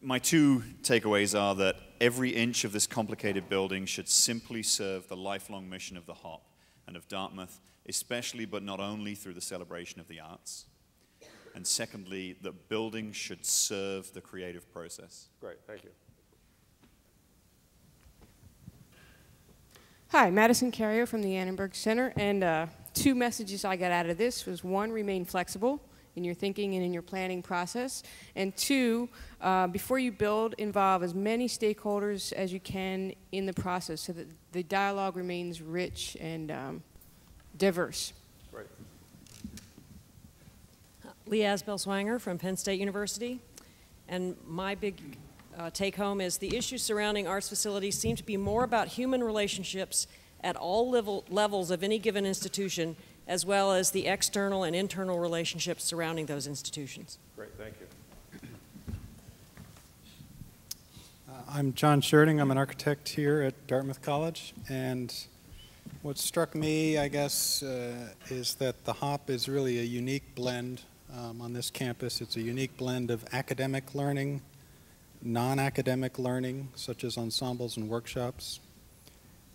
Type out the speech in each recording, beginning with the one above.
My two takeaways are that every inch of this complicated building should simply serve the lifelong mission of the Hop and of Dartmouth, especially but not only through the celebration of the arts. And secondly, that buildings should serve the creative process. Great, thank you. Hi, Madison Cario from the Annenberg Center, and two messages I got out of this was one, remain flexible in your thinking and in your planning process, and two, before you build, involve as many stakeholders as you can in the process so that the dialogue remains rich and diverse. Right. Lea Asbell-Swanger from Penn State University, and my big take-home is the issues surrounding arts facilities seem to be more about human relationships at all levels of any given institution, as well as the external and internal relationships surrounding those institutions. Great, thank you. I'm John Scherding. I'm an architect here at Dartmouth College, and what struck me, I guess, is that the Hop is really a unique blend on this campus. It's a unique blend of academic learning, non-academic learning, such as ensembles and workshops,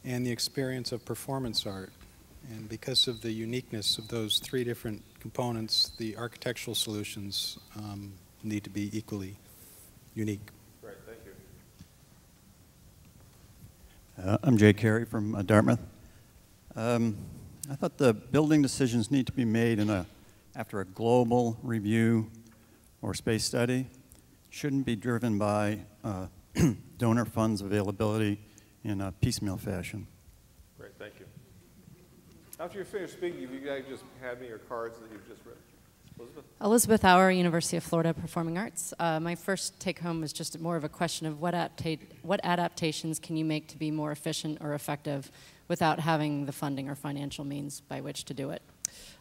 and the experience of performance art. And because of the uniqueness of those three different components, the architectural solutions need to be equally unique. Great, thank you. I'm Jay Cary from Dartmouth. I thought the building decisions need to be made after a global review or space study. Shouldn't be driven by donor funds availability in a piecemeal fashion. Great, thank you. After you're finished speaking, if you guys just hand me your cards that you've just written. Elizabeth? Elizabeth Auer, University of Florida Performing Arts. My first take home is just more of a question of what adaptations can you make to be more efficient or effective without having the funding or financial means by which to do it.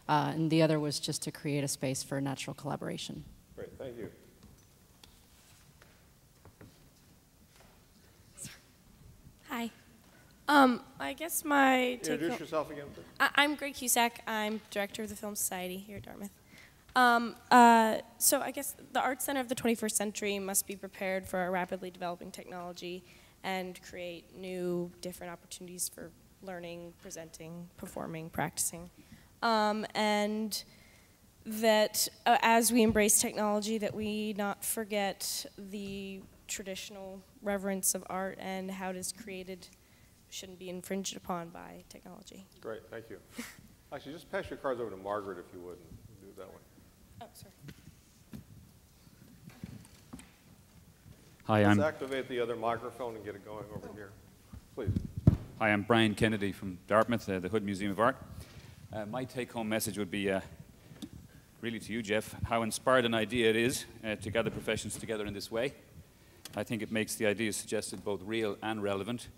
And the other was just to create a space for natural collaboration. Great, thank you. Hi. I guess my Introduce yourself again, please. I'm Greg Cusack. I'm director of the Film Society here at Dartmouth. So I guess the Art Center of the 21st century must be prepared for a rapidly developing technology and create new, different opportunities for learning, presenting, performing, practicing. And that as we embrace technology, that we not forget the traditional reverence of art and how it is created shouldn't be infringed upon by technology. Great, thank you. Actually, just pass your cards over to Margaret if you would, and do it that way. Oh, sorry. Hi, Let's activate the other microphone and get it going over here. Please. Hi, I'm Brian Kennedy from Dartmouth, the Hood Museum of Art. My take-home message would be really to you, Jeff, how inspired an idea it is to gather professions together in this way. I think it makes the ideas suggested both real and relevant,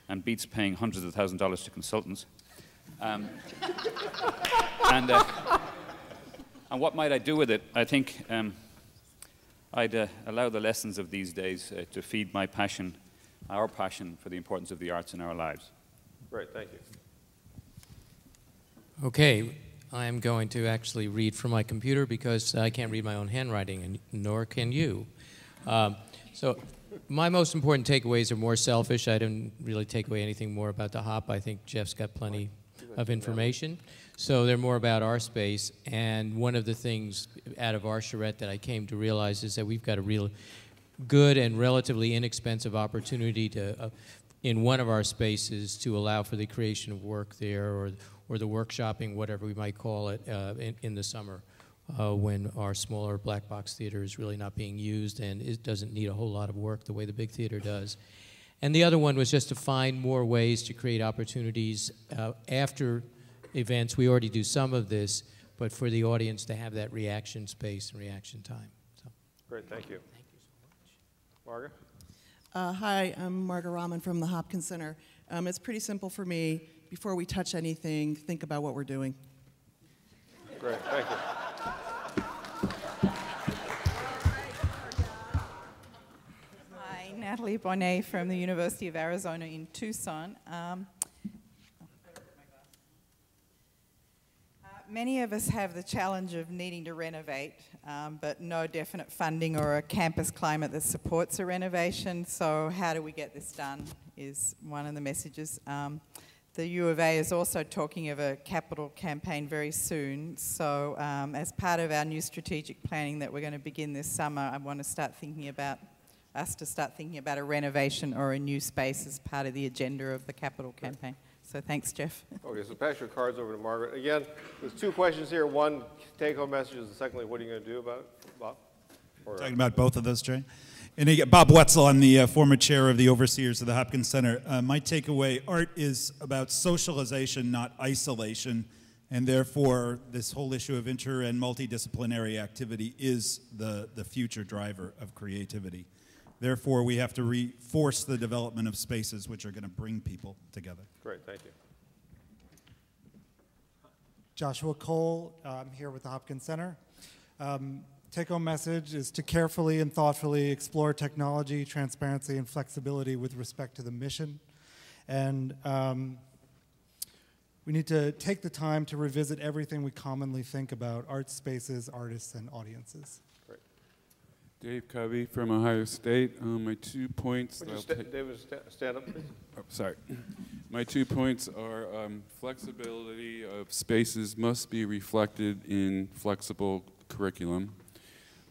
and beats paying hundreds of thousands of dollars to consultants. And what might I do with it? I think I'd allow the lessons of these days to feed my passion, our passion for the importance of the arts in our lives. Great, thank you. Okay, I'm going to actually read from my computer because I can't read my own handwriting, and nor can you. So my most important takeaways are more selfish. I didn't really take away anything more about the Hop. I think Jeff's got plenty of information. So they're more about our space. And one of the things out of our charrette that I came to realize is that we've got a real good and relatively inexpensive opportunity to, in one of our spaces, to allow for the creation of work there, or the workshopping, whatever we might call it, in the summer. When our smaller black box theater is really not being used and it doesn't need a whole lot of work the way the big theater does. And the other one was just to find more ways to create opportunities after events. We already do some of this, but for the audience to have that reaction space and reaction time. So. Great, thank you. Thank you so much. Marga? Hi, I'm Marga Rahmann from the Hopkins Center. It's pretty simple for me. Before we touch anything, think about what we're doing. Great, thank you. Hi, Natalie Bohnet from the University of Arizona in Tucson. Many of us have the challenge of needing to renovate, but no definite funding or a campus climate that supports a renovation. So how do we get this done is one of the messages. The U of A is also talking of a capital campaign very soon. So as part of our new strategic planning that we're going to begin this summer, I want to start thinking about a renovation or a new space as part of the agenda of the capital campaign. So thanks, Jeff. Okay, so pass your cards over to Margaret. Again, there's two questions here. One, take-home messages, and secondly, what are you going to do about it, Bob? Talking about both of those, Jay? And again, Bob Wetzel, I'm the former chair of the overseers of the Hopkins Center. My takeaway, art is about socialization, not isolation, and therefore this whole issue of inter and multidisciplinary activity is the future driver of creativity. Therefore, we have to reinforce the development of spaces which are going to bring people together. Great, thank you. Joshua Cole, I'm here with the Hopkins Center. Take-home message is to carefully and thoughtfully explore technology, transparency, and flexibility with respect to the mission. And we need to take the time to revisit everything we commonly think about art spaces, artists, and audiences. Great. Dave Covey from Ohio State. My 2 points. David, stand up, please. Oh, sorry. My 2 points are flexibility of spaces must be reflected in flexible curriculum.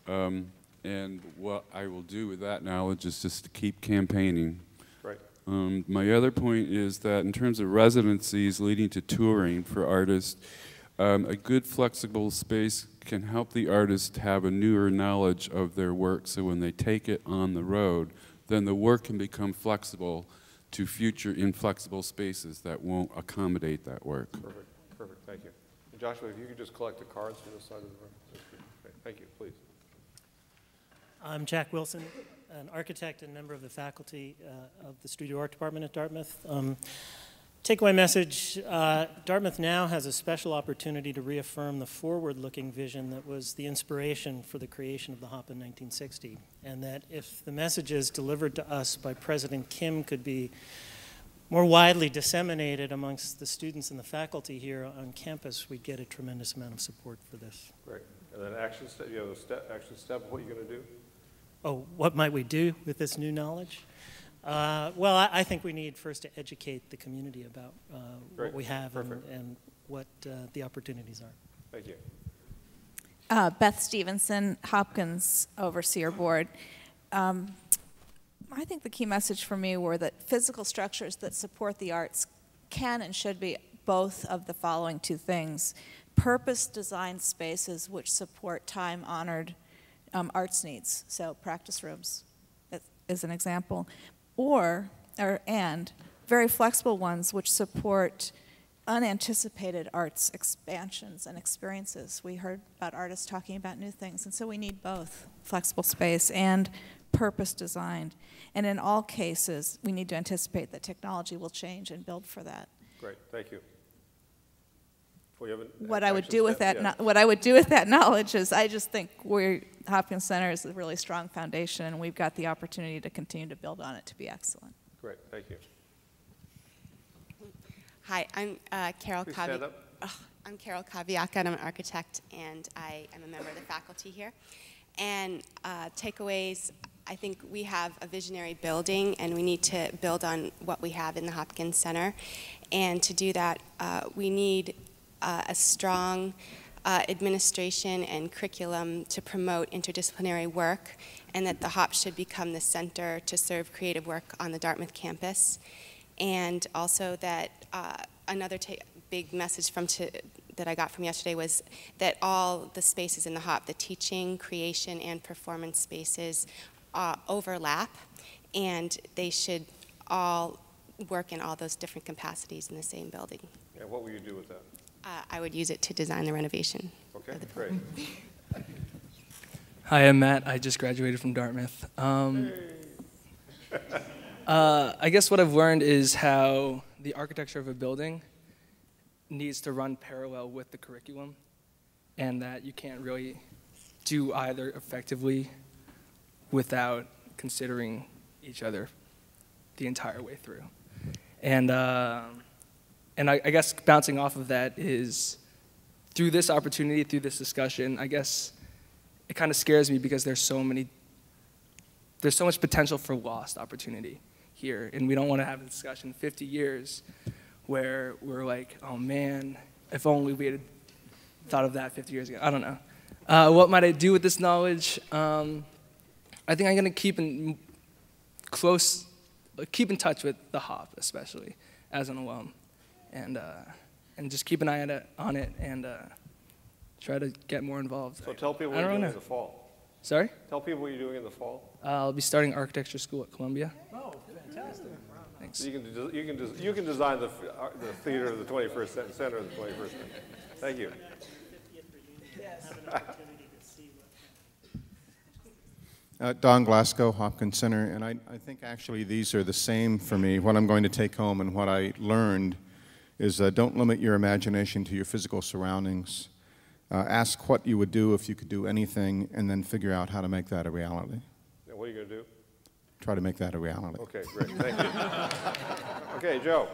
And what I will do with that knowledge is just to keep campaigning. Right. My other point is that in terms of residencies leading to touring for artists, a good flexible space can help the artist have a newer knowledge of their work, so when they take it on the road, then the work can become flexible to future inflexible spaces that won't accommodate that work. Perfect, perfect, thank you. And Joshua, if you could just collect the cards from this side of the room. Okay, thank you, please. I'm Jack Wilson, an architect and member of the faculty of the Studio Art Department at Dartmouth. Takeaway message, Dartmouth now has a special opportunity to reaffirm the forward-looking vision that was the inspiration for the creation of the HOP in 1960, and that if the messages delivered to us by President Kim could be more widely disseminated amongst the students and the faculty here on campus, we'd get a tremendous amount of support for this. Great. And then action step, you have a action step, what are you going to do? Oh, what might we do with this new knowledge? Well, I think we need first to educate the community about what we have and what the opportunities are. Thank you. Beth Stephenson, Hopkins Overseer Board. I think the key message for me were that physical structures that support the arts can and should be both of the following two things. Purpose-designed spaces which support time-honored arts needs, so practice rooms is an example, and very flexible ones which support unanticipated arts expansions and experiences. We heard about artists talking about new things, and so we need both flexible space and purpose-designed. And in all cases, we need to anticipate that technology will change and build for that. Great, thank you. What I would do with that knowledge is I just think Hopkins Center is a really strong foundation, and we've got the opportunity to continue to build on it to be excellent. Great, thank you. Hi, I'm Carol Please stand Kawiaka. up. I'm Carol Kawiaka, and I'm an architect, and I am a member of the faculty here. And takeaways, I think we have a visionary building, and we need to build on what we have in the Hopkins Center. And to do that, we need a strong administration and curriculum to promote interdisciplinary work, and that the HOP should become the center to serve creative work on the Dartmouth campus. And also that another big message that I got from yesterday was that all the spaces in the HOP, the teaching, creation, and performance spaces overlap, and they should all work in all those different capacities in the same building. And what will you do with that? I would use it to design the renovation. Okay, great. Hi, I'm Matt. I just graduated from Dartmouth. I guess what I've learned is how the architecture of a building needs to run parallel with the curriculum, and that you can't really do either effectively without considering each other the entire way through. And I guess bouncing off of that is through this opportunity, through this discussion, I guess it kind of scares me because there's so much potential for lost opportunity here, and we don't want to have a discussion in 50 years where we're like, oh man, if only we had thought of that 50 years ago. I don't know. What might I do with this knowledge? I think I'm going to keep in touch with the Hop, especially as an alum, and just keep an eye on it and try to get more involved. So tell people what you're doing in the fall. Sorry? Tell people what you're doing in the fall. I'll be starting architecture school at Columbia. Oh, fantastic. Thanks. So you can design the theater of the 21st center of the 21st century. Thank you. Don Glasgo, Hopkins Center, and I think actually these are the same for me. What I'm going to take home and what I learned is don't limit your imagination to your physical surroundings. Ask what you would do if you could do anything, and then figure out how to make that a reality. And what are you going to do? Try to make that a reality. Okay, great. Thank you. Okay, Joe.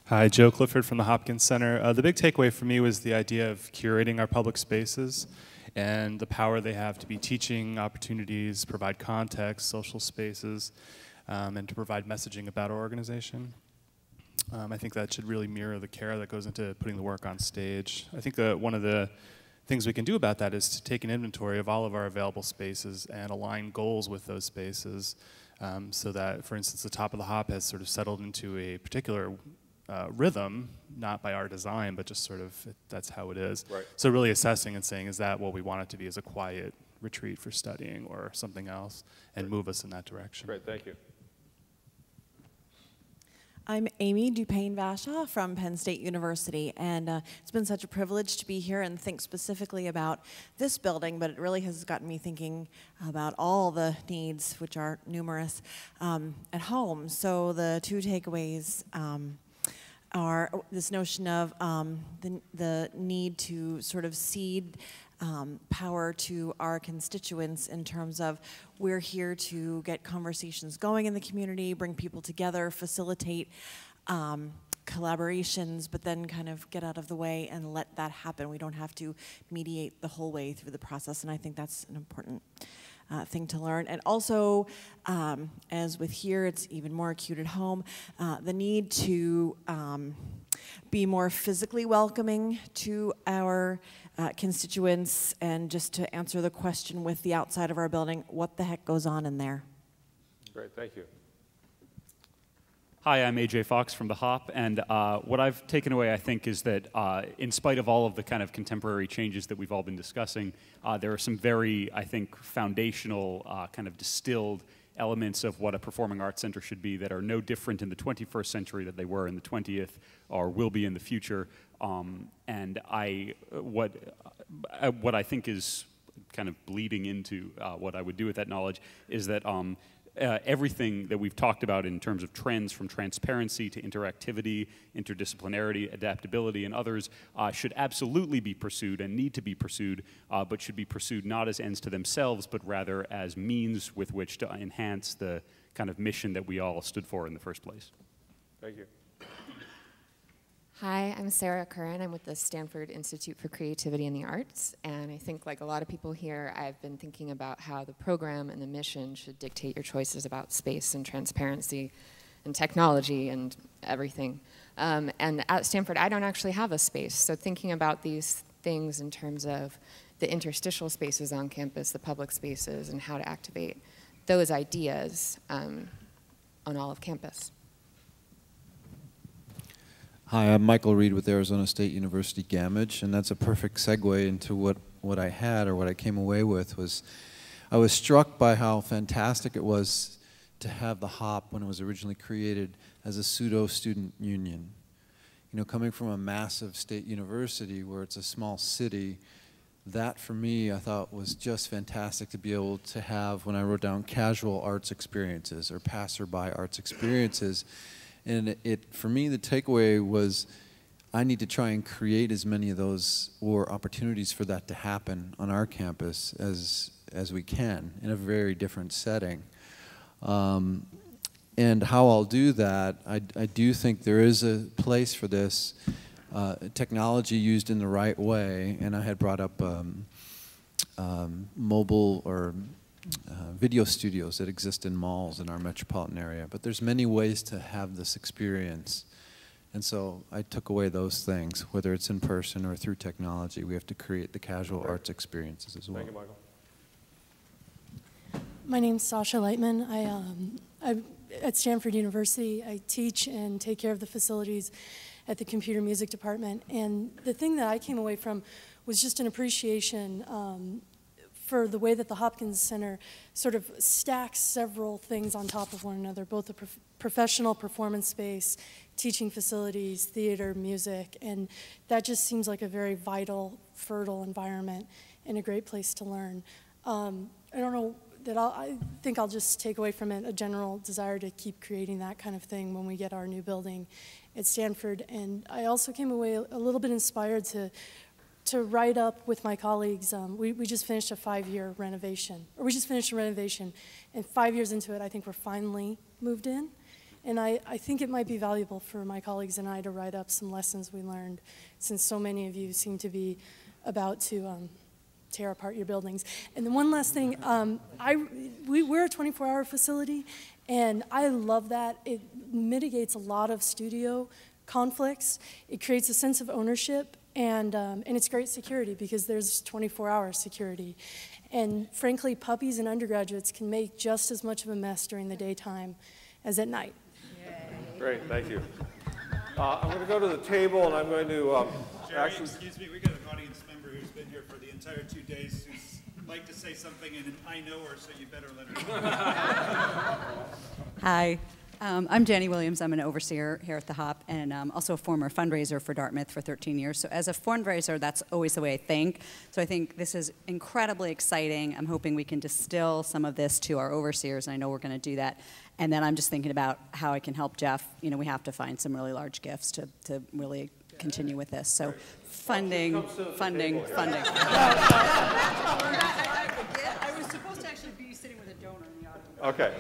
Hi, Joe Clifford from the Hopkins Center. The big takeaway for me was the idea of curating our public spaces and the power they have to be teaching opportunities, provide context, social spaces, and to provide messaging about our organization. I think that should really mirror the care that goes into putting the work on stage. I think that one of the things we can do about that is to take an inventory of all of our available spaces and align goals with those spaces so that, for instance, the top of the Hop has sort of settled into a particular rhythm, not by our design, but just sort of that's how it is. Right. So really assessing and saying, is that what we want it to be as a quiet retreat for studying or something else, and move us in that direction. Great, thank you. I'm Amy Dupain-Vasha from Penn State University, and it's been such a privilege to be here and think specifically about this building, but it really has gotten me thinking about all the needs, which are numerous, at home. So the two takeaways are this notion of the need to sort of cede power to our constituents in terms of we're here to get conversations going in the community, bring people together, facilitate collaborations, but then kind of get out of the way and let that happen. We don't have to mediate the whole way through the process, and I think that's an important thing to learn. And also, as with here, it's even more acute at home, the need to be more physically welcoming to our constituents, and just to answer the question with the outside of our building, what the heck goes on in there? Great, thank you. Hi, I'm AJ Fox from the Hop, and what I've taken away, I think, is that in spite of all of the kind of contemporary changes that we've all been discussing, there are some very, I think, foundational kind of distilled elements of what a performing arts center should be that are no different in the 21st century than they were in the 20th or will be in the future. And what I think is kind of bleeding into what I would do with that knowledge is that everything that we've talked about in terms of trends, from transparency to interactivity, interdisciplinarity, adaptability, and others should absolutely be pursued and need to be pursued, but should be pursued not as ends to themselves, but rather as means with which to enhance the kind of mission that we all stood for in the first place. Thank you. Hi, I'm Sarah Curran. I'm with the Stanford Institute for Creativity and the Arts, and I think, like a lot of people here, I've been thinking about how the program and the mission should dictate your choices about space and transparency and technology and everything. And at Stanford, I don't actually have a space, so thinking about these things in terms of the interstitial spaces on campus, the public spaces, and how to activate those ideas on all of campus. Hi, I'm Michael Reed with Arizona State University Gamage, and that's a perfect segue into what I had, or what I came away with. Was I was struck by how fantastic it was to have the Hop, when it was originally created, as a pseudo-student union. You know, coming from a massive state university where it's a small city, that for me I thought was just fantastic to be able to have when I wrote down casual arts experiences or passerby arts experiences. And for me, the takeaway was I need to try and create as many of those, or opportunities for that to happen on our campus as we can in a very different setting. And how I'll do that, I do think there is a place for this technology used in the right way, and I had brought up mobile or video studios that exist in malls in our metropolitan area. But there's many ways to have this experience. And so I took away those things, whether it's in person or through technology. We have to create the casual arts experiences as well. Thank you, Michael. My name's Sasha Leitman. I'm at Stanford University. I teach and take care of the facilities at the computer music department. And the thing that I came away from was just an appreciation for the way that the Hopkins Center sort of stacks several things on top of one another, both a professional performance space, teaching facilities, theater, music, and that just seems like a very vital, fertile environment and a great place to learn. I don't know that I think I'll just take away from it a general desire to keep creating that kind of thing when we get our new building at Stanford. And I also came away a little bit inspired to write up with my colleagues. We just finished a 5-year renovation, or we just finished a renovation, and 5 years into it, I think we're finally moved in. And I think it might be valuable for my colleagues and I to write up some lessons we learned, since so many of you seem to be about to tear apart your buildings. And then one last thing, we're a 24-hour facility, and I love that. It mitigates a lot of studio conflicts. It creates a sense of ownership, and it's great security because there's 24-hour security. And frankly, puppies and undergraduates can make just as much of a mess during the daytime as at night. Great, thank you. I'm going to go to the table, and I'm going to Jerry, excuse me, we got an audience member who's been here for the entire 2 days who's like to say something, and I know her, so you better let her know. Hi. I'm Jenny Williams. I'm an overseer here at the Hop, and also a former fundraiser for Dartmouth for 13 years. So as a fundraiser, that's always the way I think. So I think this is incredibly exciting. I'm hoping we can distill some of this to our overseers, and I know we're going to do that. And then I'm just thinking about how I can help Jeff. You know, we have to find some really large gifts to really continue with this. So funding. I was supposed to actually be sitting with a donor in the audience. Okay.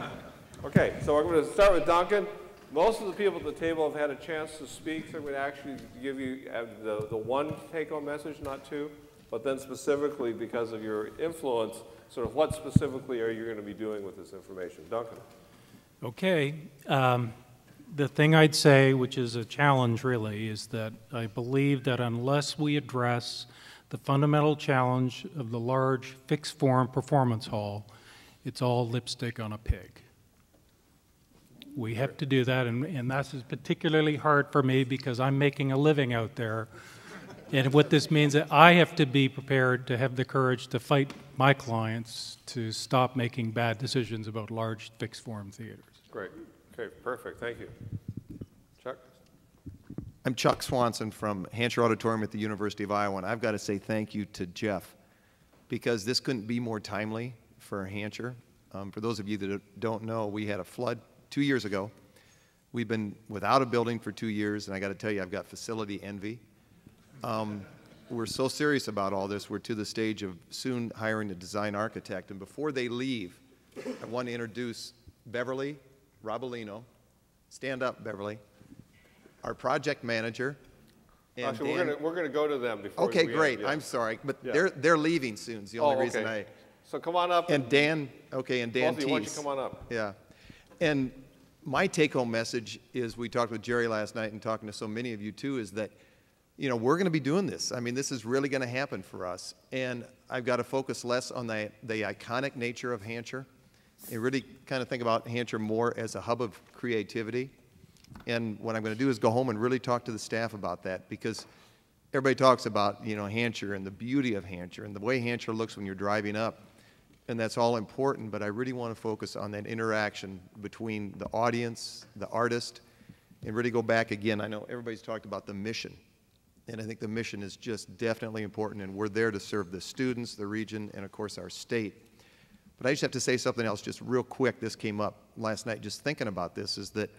Okay, so we're going to start with Duncan. Most of the people at the table have had a chance to speak, so I'm going to actually give you the one take-home message, not two, but then specifically because of your influence, sort of what specifically are you going to be doing with this information? Duncan. Okay. The thing I'd say, which is a challenge really, is that I believe that unless we address the fundamental challenge of the large fixed-form performance hall, it's all lipstick on a pig. We have to do that, and that's particularly hard for me because I'm making a living out there. And what this means is that I have to be prepared to have the courage to fight my clients to stop making bad decisions about large fixed-form theaters. Great. Okay, perfect. Thank you. Chuck? I'm Chuck Swanson from Hancher Auditorium at the University of Iowa, and I've got to say thank you to Jeff because this couldn't be more timely for Hancher. For those of you that don't know, we had a flood 2 years ago. We've been without a building for 2 years, and I got to tell you, I've got facility envy. We're so serious about all this, we're to the stage of soon hiring a design architect. And before they leave, I want to introduce Beverly Robalino. Stand up, Beverly. Our project manager. And actually, we're going to go to them before. Okay, great. I'm sorry, but they're leaving soon. Is the only reason I. So come on up. And Dan. Okay, and Dan Thies. Why don't you come on up? Yeah. And my take-home message is, we talked with Jerry last night and talking to so many of you too, is that, you know, we're going to be doing this. I mean, this is really going to happen for us. And I've got to focus less on the iconic nature of Hancher and really kind of think about Hancher more as a hub of creativity. And what I'm going to do is go home and really talk to the staff about that, because everybody talks about, you know, Hancher and the beauty of Hancher and the way Hancher looks when you're driving up. And that's all important, but I really want to focus on that interaction between the audience, the artist, and really go back again. I know everybody's talked about the mission, and I think the mission is just definitely important, and we're there to serve the students, the region, and of course our state. But I just have to say something else just real quick. This came up last night just thinking about this, is that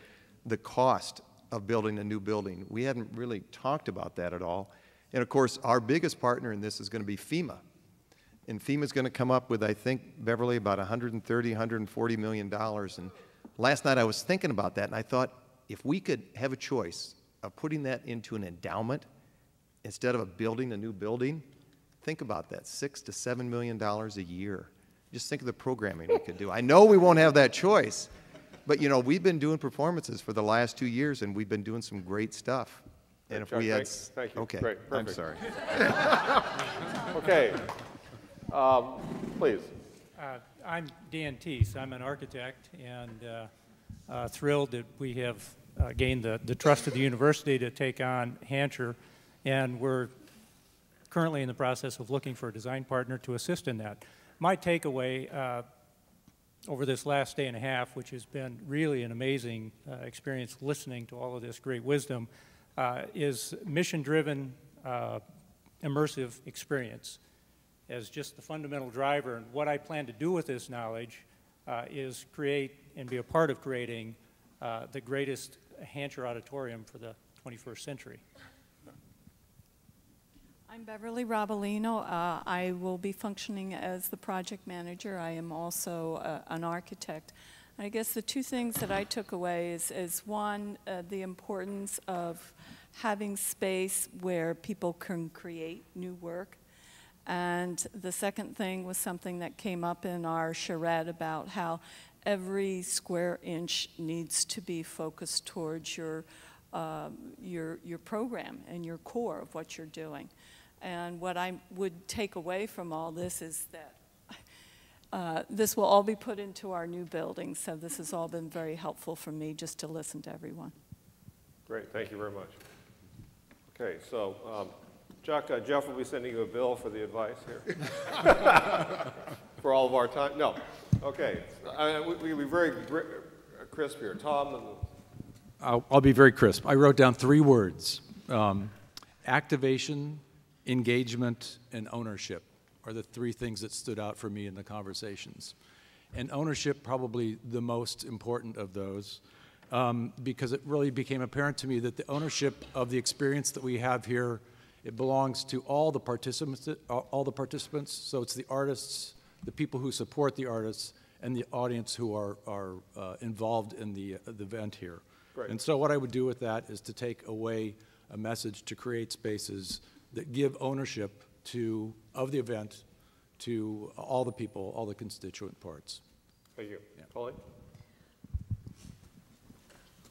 the cost of building a new building, we hadn't really talked about that at all. And of course, our biggest partner in this is going to be FEMA. And FEMA's going to come up with, I think, Beverly, about $130, $140 million. And last night I was thinking about that, and I thought, if we could have a choice of putting that into an endowment instead of building a new building, think about that, $6 to $7 million a year. Just think of the programming we could do. I know we won't have that choice, but you know, we've been doing performances for the last 2 years, and we've been doing some great stuff. And if we had, thank you. Okay, Great, perfect. I'm sorry. Okay, please. I'm Dan Thies. I'm an architect, and thrilled that we have gained the trust of the university to take on Hancher, and we're currently in the process of looking for a design partner to assist in that. My takeaway over this last day and a half, which has been really an amazing experience listening to all of this great wisdom, is mission-driven, immersive experience as just the fundamental driver. And what I plan to do with this knowledge is create and be a part of creating the greatest Hancher auditorium for the 21st century. I'm Beverly Robalino. I will be functioning as the project manager. I am also an architect. I guess the two things that I took away is one, the importance of having space where people can create new work. And the second thing was something that came up in our charrette about how every square inch needs to be focused towards your program and your core of what you're doing. And what I would take away from all this is that this will all be put into our new building, so this has all been very helpful for me just to listen to everyone. Great, thank you very much. Okay, so Chuck, Jeff will be sending you a bill for the advice here. For all of our time, no. Okay, we'll be very crisp here. Tom? And I'll be very crisp. I wrote down 3 words. Activation, engagement, and ownership are the 3 things that stood out for me in the conversations. And ownership probably the most important of those, because it really became apparent to me that the ownership of the experience that we have here, it belongs to all the participants. So it's the artists, the people who support the artists, and the audience who are involved in the event here. Great. And so what I would do with that is to take away a message to create spaces that give ownership of the event to all the people, all the constituent parts. Thank you. Yeah. Colleen?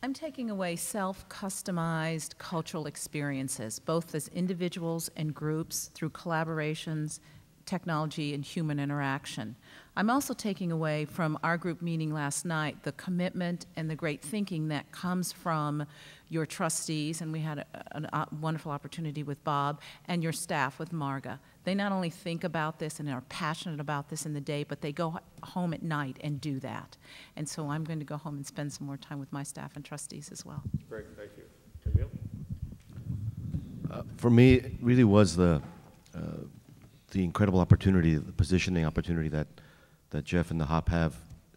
I'm taking away self-customized cultural experiences, both as individuals and groups through collaborations, technology, and human interaction. I'm also taking away from our group meeting last night the commitment and the great thinking that comes from your trustees, and we had a wonderful opportunity with Bob, and your staff with Marga. They not only think about this and are passionate about this in the day, but they go home at night and do that. And so I'm going to go home and spend some more time with my staff and trustees as well. Great, thank you. Emil? For me, it really was the incredible opportunity, the positioning opportunity that Jeff and the HOP have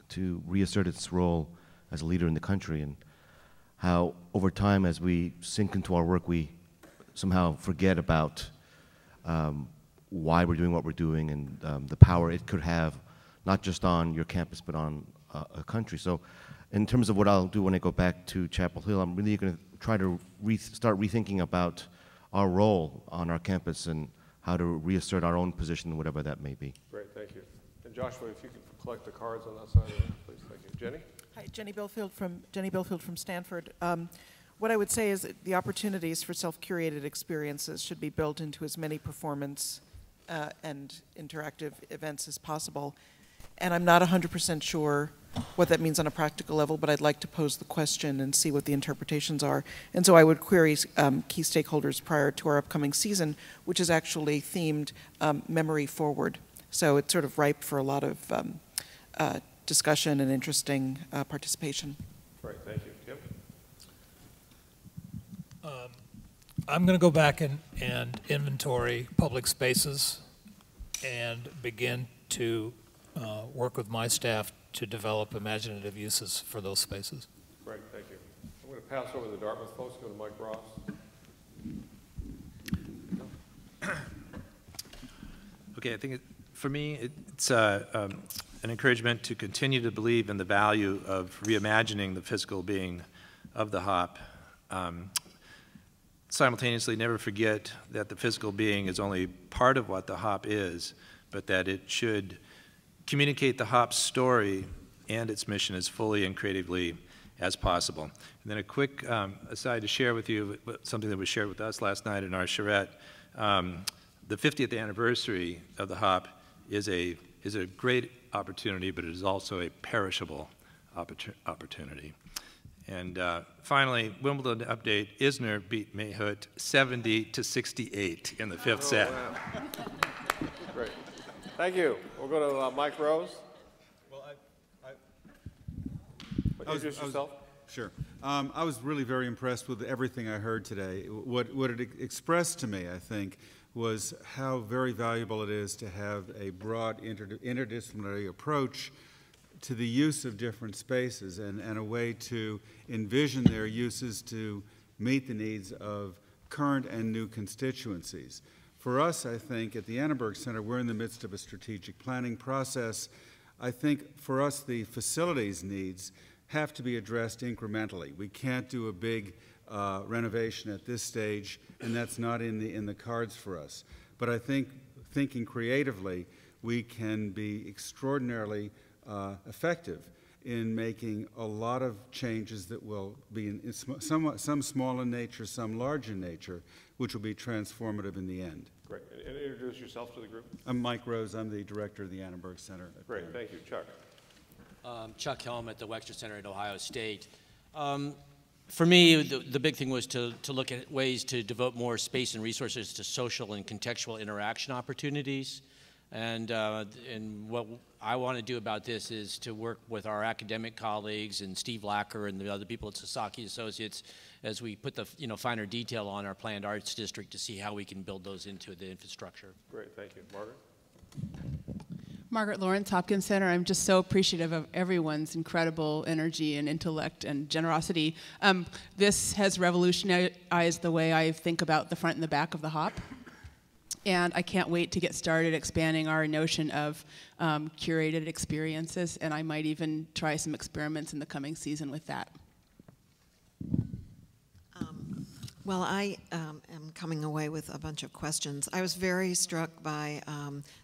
to reassert its role as a leader in the country, and how over time as we sink into our work, we somehow forget about why we're doing what we're doing and the power it could have, not just on your campus, but on a country. So in terms of what I'll do when I go back to Chapel Hill, I'm really going to try to start rethinking about our role on our campus and how to reassert our own position, whatever that may be. Great, thank you. And Joshua, if you could collect the cards on that side of the room, please. Thank you. Jenny? Hi, Jenny Bilfield from Stanford. What I would say is that the opportunities for self-curated experiences should be built into as many performance and interactive events as possible. And I'm not 100% sure what that means on a practical level, but I'd like to pose the question and see what the interpretations are. And so I would query key stakeholders prior to our upcoming season, which is actually themed memory forward. So it's sort of ripe for a lot of discussion and interesting participation. Great, thank you. Tim? I'm going to go back and inventory public spaces and begin to work with my staff to develop imaginative uses for those spaces. Great, thank you. I'm going to pass over to the Dartmouth folks, go to Mike Ross. Okay, I think for me, it's an encouragement to continue to believe in the value of reimagining the physical being of the HOP simultaneously never forget that the physical being is only part of what the hop is, but that it should communicate the hop's story and its mission as fully and creatively as possible. And then a quick aside to share with you something that was shared with us last night in our charrette. The 50th anniversary of the hop is a great opportunity, but it is also a perishable opportunity. And finally, Wimbledon update, Isner beat Mayhout 70-68 in the fifth set. Wow. Great. Thank you. We'll go to Mike Rose. Well, Introduce yourself. Sure. I was really very impressed with everything I heard today. What it expressed to me, I think, was how very valuable it is to have a broad interdisciplinary approach to the use of different spaces and a way to envision their uses to meet the needs of current and new constituencies. For us, I think, at the Annenberg Center, we're in the midst of a strategic planning process. I think for us, the facilities needs have to be addressed incrementally. We can't do a big renovation at this stage, and that's not in the cards for us. But I think thinking creatively, we can be extraordinarily effective in making a lot of changes that will be some small in nature, some large in nature, which will be transformative in the end. Great. And introduce yourself to the group. I'm Mike Rose. I'm the director of the Annenberg Center. Great. Thank you. Chuck. Chuck Helm at the Wexner Center at Ohio State. For me, the big thing was to look at ways to devote more space and resources to social and contextual interaction opportunities. And what I want to do about this is to work with our academic colleagues and Steve Lacker and the other people at Sasaki Associates as we put the finer detail on our planned arts district to see how we can build those into the infrastructure. Great, thank you. Margaret? Margaret Lawrence, Hopkins Center. I'm just so appreciative of everyone's incredible energy and intellect and generosity. This has revolutionized the way I think about the front and the back of the hop. And I can't wait to get started expanding our notion of curated experiences, and I might even try some experiments in the coming season with that. Well, I am coming away with a bunch of questions. I was very struck by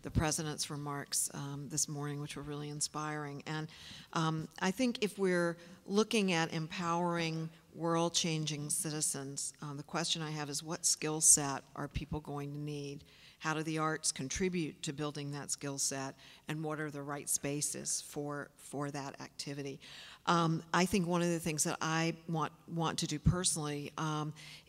the president's remarks this morning, which were really inspiring. And I think if we're looking at empowering world-changing citizens, the question I have is, what skill set are people going to need? How do the arts contribute to building that skill set? And what are the right spaces for that activity? I think one of the things that I want to do personally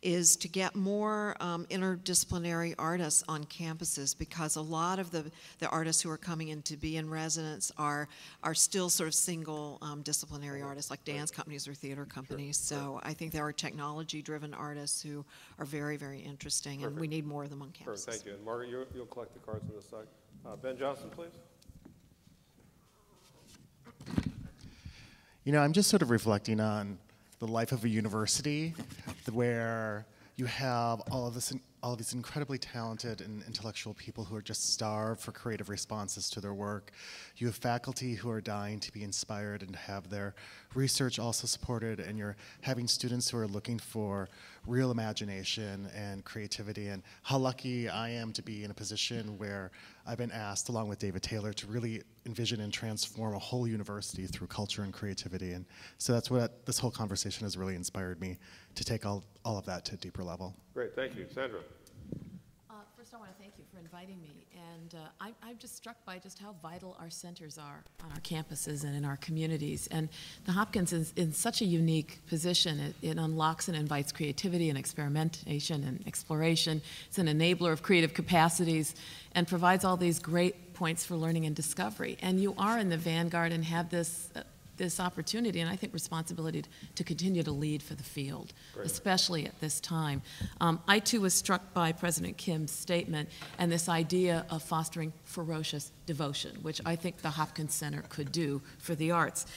is to get more interdisciplinary artists on campuses, because a lot of the artists who are coming in to be in residence are still sort of single disciplinary artists, like dance companies or theater companies. So I think there are technology-driven artists who are very, very interesting, and we need more of them on campuses. Thank you. And Margaret, you'll collect the cards on this side. Ben Johnson, please. You know, I'm just sort of reflecting on the life of a university where you have all of these incredibly talented and intellectual people who are just starved for creative responses to their work. You have faculty who are dying to be inspired and have their research also supported, and you're having students who are looking for real imagination and creativity. And how lucky I am to be in a position where I've been asked, along with David Taylor, to really envision and transform a whole university through culture and creativity. And so that's what this whole conversation has really inspired me to take all of that to a deeper level. Great, thank you. Sandra. First, I want to thank you for inviting me, and I'm just struck by just how vital our centers are on our campuses and in our communities. And the Hopkins is in such a unique position. It unlocks and invites creativity and experimentation and exploration. It's an enabler of creative capacities and provides all these great points for learning and discovery. And you are in the vanguard and have this opportunity, and I think responsibility to continue to lead for the field, especially at this time. I too was struck by President Kim's statement and this idea of fostering ferocious devotion, which I think the Hopkins Center could do for the arts.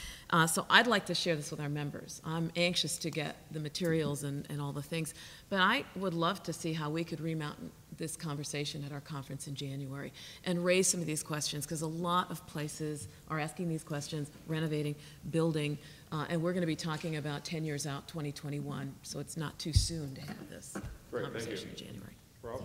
So I'd like to share this with our members. I'm anxious to get the materials and all the things, but I would love to see how we could remount this conversation at our conference in January and raise some of these questions, because a lot of places are asking these questions, renovating, building, and we're going to be talking about 10 years out, 2021, so it's not too soon to have this. conversation in January. Rob?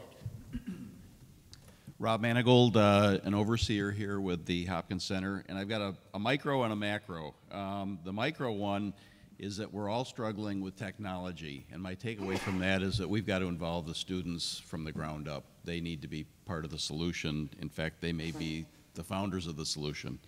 Rob Manigold, an overseer here with the Hopkins Center, and I've got a micro and a macro. The micro one is that we're all struggling with technology, and my takeaway from that is that we've got to involve the students from the ground up. They need to be part of the solution. In fact, they may be the founders of the solution.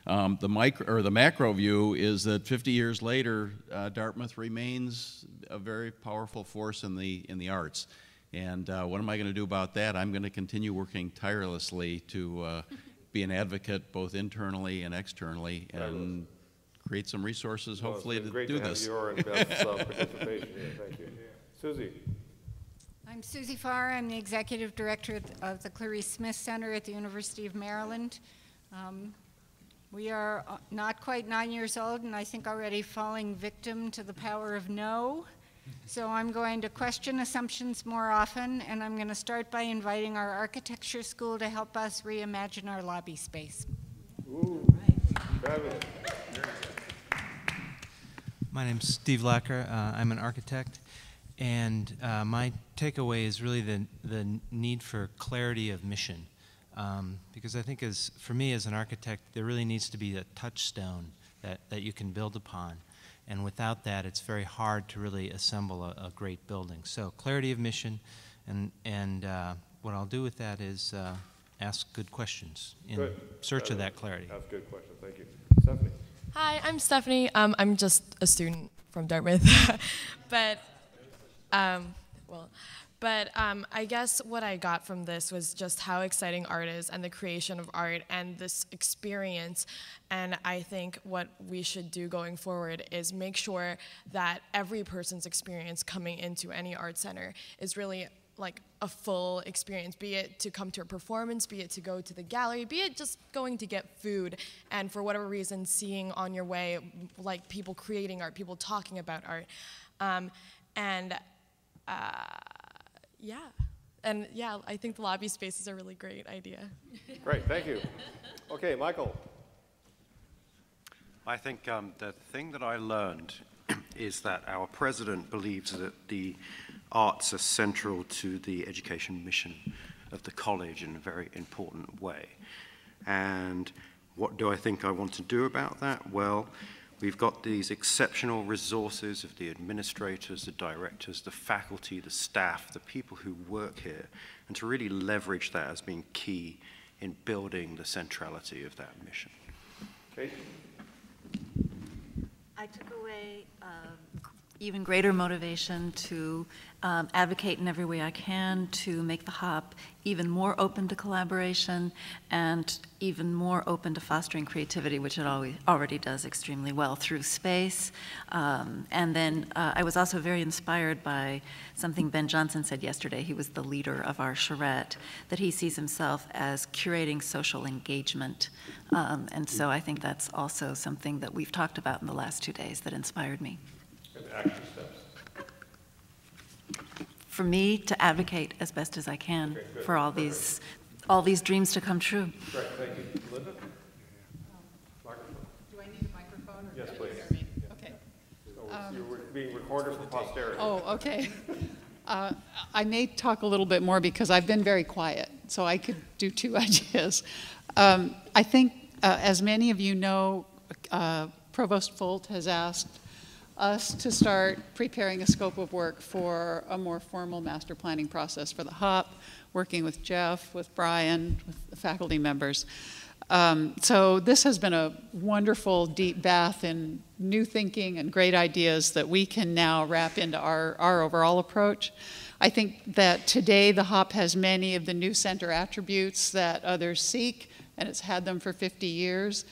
The macro view is that 50 years later, Dartmouth remains a very powerful force in the arts. And what am I going to do about that? I'm going to continue working tirelessly to be an advocate both internally and externally, and create some resources, hopefully, to do this. Your and Beth's participation here. Thank you. Susie. I'm Susie Farr. I'm the executive director of the Clarice Smith Center at the University of Maryland. We are not quite 9 years old, and I think already falling victim to the power of no. So I'm going to question assumptions more often, and I'm going to start by inviting our architecture school to help us reimagine our lobby space. Ooh, fabulous. My name's Steve Lacker. I'm an architect, and my takeaway is really the need for clarity of mission. Because I think for me as an architect, there really needs to be a touchstone that you can build upon. And without that, it's very hard to really assemble a great building. So clarity of mission, and what I'll do with that is ask good questions in search of that clarity. That's a good question. Thank you. Stephenie. Hi, I'm Stephenie. I'm just a student from Dartmouth. but I guess what I got from this was just how exciting art is and the creation of art and this experience. And I think what we should do going forward is make sure that every person's experience coming into any art center is really like a full experience, be it to come to a performance, be it to go to the gallery, be it just going to get food, and for whatever reason seeing on your way like people creating art, people talking about art. Yeah, I think the lobby space is a really great idea. Great, thank you. Okay, Michael. I think the thing that I learned is that our president believes that the arts are central to the education mission of the college in a very important way. And what do I think I want to do about that? Well, we've got these exceptional resources of the administrators, the directors, the faculty, the staff, the people who work here, and to really leverage that as being key in building the centrality of that mission. Kate? I took away even greater motivation to advocate in every way I can to make the HOP even more open to collaboration and even more open to fostering creativity, which it already does extremely well through space. And then I was also very inspired by something Ben Johnson said yesterday. He was the leader of our charrette, that he sees himself as curating social engagement. And so I think that's also something that we've talked about in the last 2 days that inspired me. And action steps. For me to advocate as best as I can for all these dreams to come true. Great, thank you. Linda? Do I need a microphone? Yes, please. Okay. You're being recorded for posterity. Oh, okay. I may talk a little bit more because I've been very quiet, so I could do 2 ideas. I think, as many of you know, Provost Folt has asked us to start preparing a scope of work for a more formal master planning process for the HOP, working with Jeff, with Brian, with the faculty members. So this has been a wonderful deep bath in new thinking and great ideas that we can now wrap into our overall approach. I think that today the HOP has many of the new center attributes that others seek, and it's had them for 50 years.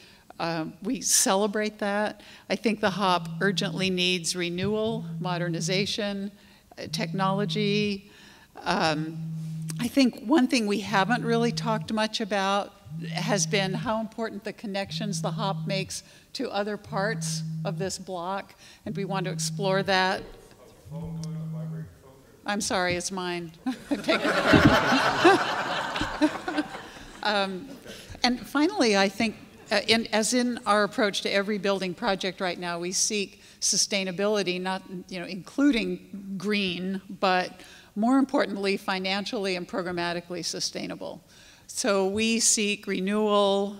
We celebrate that. I think the HOP urgently needs renewal, modernization, technology. I think one thing we haven't really talked much about has been how important the connections the HOP makes to other parts of this block, and we want to explore that. I'm sorry, it's mine. I picked it. And finally, I think as in our approach to every building project right now, we seek sustainability, not including green, but more importantly, financially and programmatically sustainable. So we seek renewal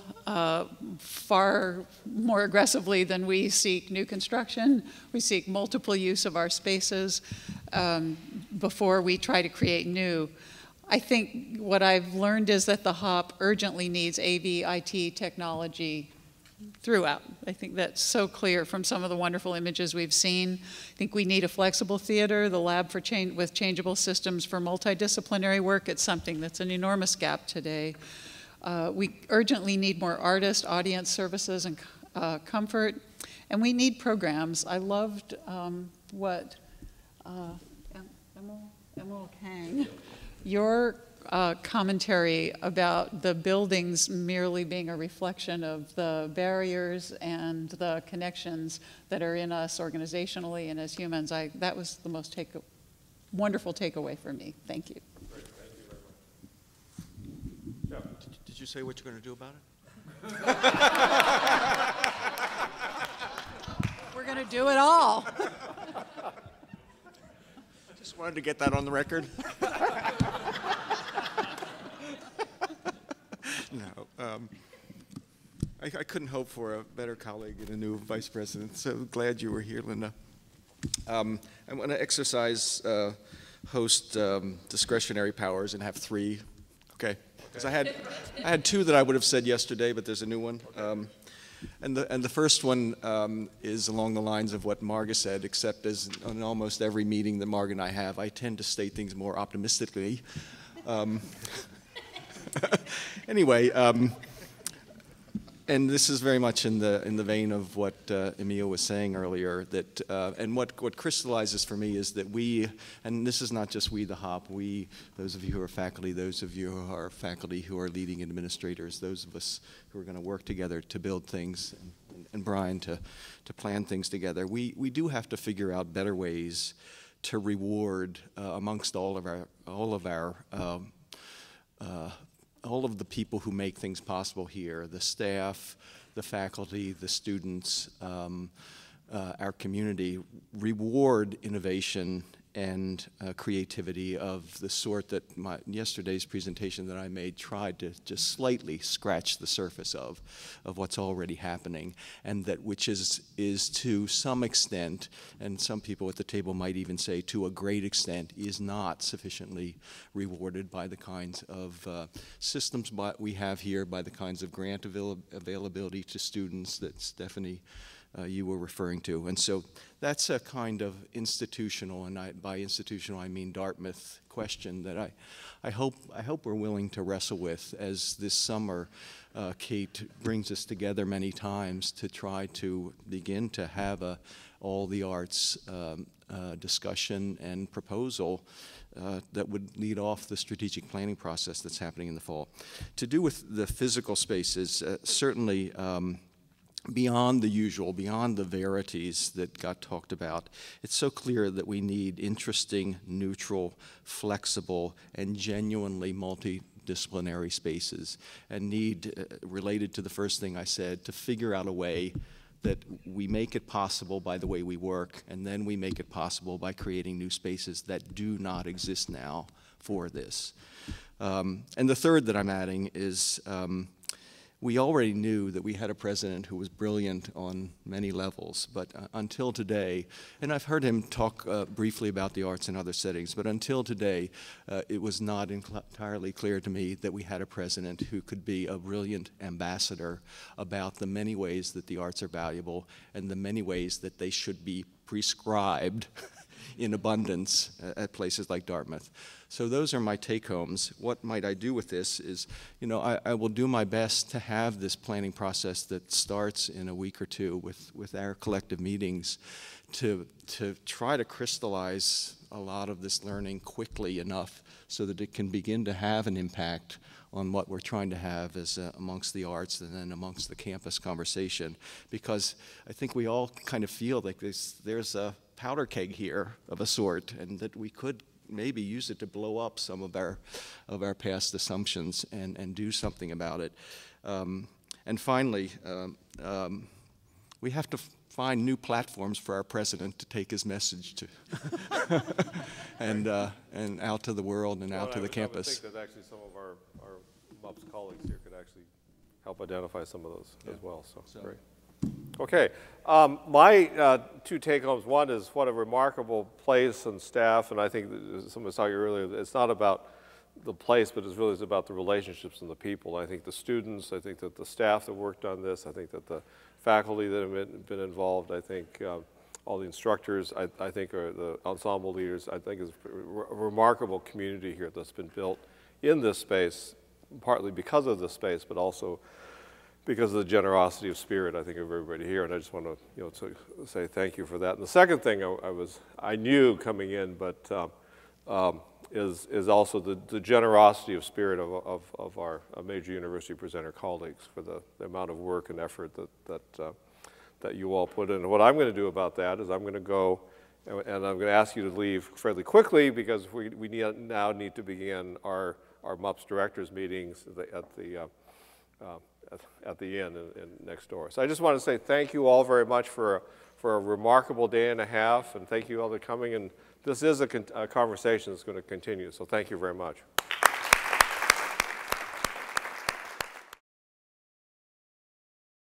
far more aggressively than we seek new construction. We seek multiple use of our spaces before we try to create new. I think what I've learned is that the HOP urgently needs AV, IT, technology throughout. I think that's so clear from some of the wonderful images we've seen. I think we need a flexible theater, the lab for with changeable systems for multidisciplinary work. It's something that's an enormous gap today. We urgently need more artists, audience services, and comfort. And we need programs. I loved what Emil Kang, your commentary about the buildings merely being a reflection of the barriers and the connections that are in us organizationally and as humans. That was the most wonderful takeaway for me. Thank you. Great, thank you very much. Did you say what you're going to do about it? We're going to do it all. I just wanted to get that on the record. No, I couldn't hope for a better colleague and a new vice president, so glad you were here, Linda. I want to exercise host discretionary powers and have 3, okay? Because I had 2 that I would have said yesterday, but there's a new one. And the first one is along the lines of what Marga said, except as on almost every meeting that Marga and I have, I tend to state things more optimistically. Anyway, and this is very much in the vein of what Emil was saying earlier. That and what crystallizes for me is that we, and this is not just we, the HOP. We, those of you who are faculty, those of you who are faculty who are leading administrators, those of us who are going to work together to build things, and Brian to plan things together. We do have to figure out better ways to reward amongst all of the people who make things possible here, the staff, the faculty, the students, our community, reward innovation and creativity of the sort that yesterday's presentation that I made tried to just slightly scratch the surface of what's already happening, and that which is to some extent, and some people at the table might even say to a great extent, is not sufficiently rewarded by the kinds of systems we have here, by the kinds of grant availability to students that Stephenie you were referring to. And so that's a kind of institutional, and by institutional I mean Dartmouth, question that I hope we're willing to wrestle with as this summer Kate brings us together many times to try to begin to have a all the arts discussion and proposal that would lead off the strategic planning process that's happening in the fall. To do with the physical spaces, certainly beyond the usual, beyond the verities that got talked about, it's so clear that we need interesting, neutral, flexible, and genuinely multidisciplinary spaces, and need, related to the first thing I said, to figure out a way that we make it possible by the way we work, and then we make it possible by creating new spaces that do not exist now for this. And the third that I'm adding is we already knew that we had a president who was brilliant on many levels, but until today, and I've heard him talk briefly about the arts in other settings, but until today, it was not entirely clear to me that we had a president who could be a brilliant ambassador about the many ways that the arts are valuable and the many ways that they should be prescribed in abundance at places like Dartmouth. So those are my take-homes. What might I do with this is, you know, I will do my best to have this planning process that starts in a week or two with our collective meetings to try to crystallize a lot of this learning quickly enough so that it can begin to have an impact on what we're trying to have as amongst the arts and then amongst the campus conversation. Because I think we all kind of feel like there's a powder keg here of a sort, and that we could maybe use it to blow up some of our past assumptions and do something about it. And finally, we have to find new platforms for our president to take his message to, and out to the world and out to the campus. I think that actually some of our MUPS colleagues here could actually help identify some of those as well. So great. Okay, my two take-homes. One is what a remarkable place and staff, and I think someone was talking earlier. It's not about the place, but it's really about the relationships and the people. I think the students, I think that the staff that worked on this, I think that the faculty that have been involved, I think all the instructors, I think are the ensemble leaders, I think is a remarkable community here that's been built in this space, partly because of this space, but also because of the generosity of spirit, I think, of everybody here. And I just want to, to say thank you for that. And the second thing I knew coming in, but is also the generosity of spirit of our major university presenter colleagues for the amount of work and effort that you all put in. And what I'm going to do about that is I'm going to go and I'm going to ask you to leave fairly quickly because we now need to begin our MUPS directors meetings at the inn next door. So I just want to say thank you all very much for a remarkable day and a half, and thank you all for coming. And this is a conversation that's going to continue, so thank you very much.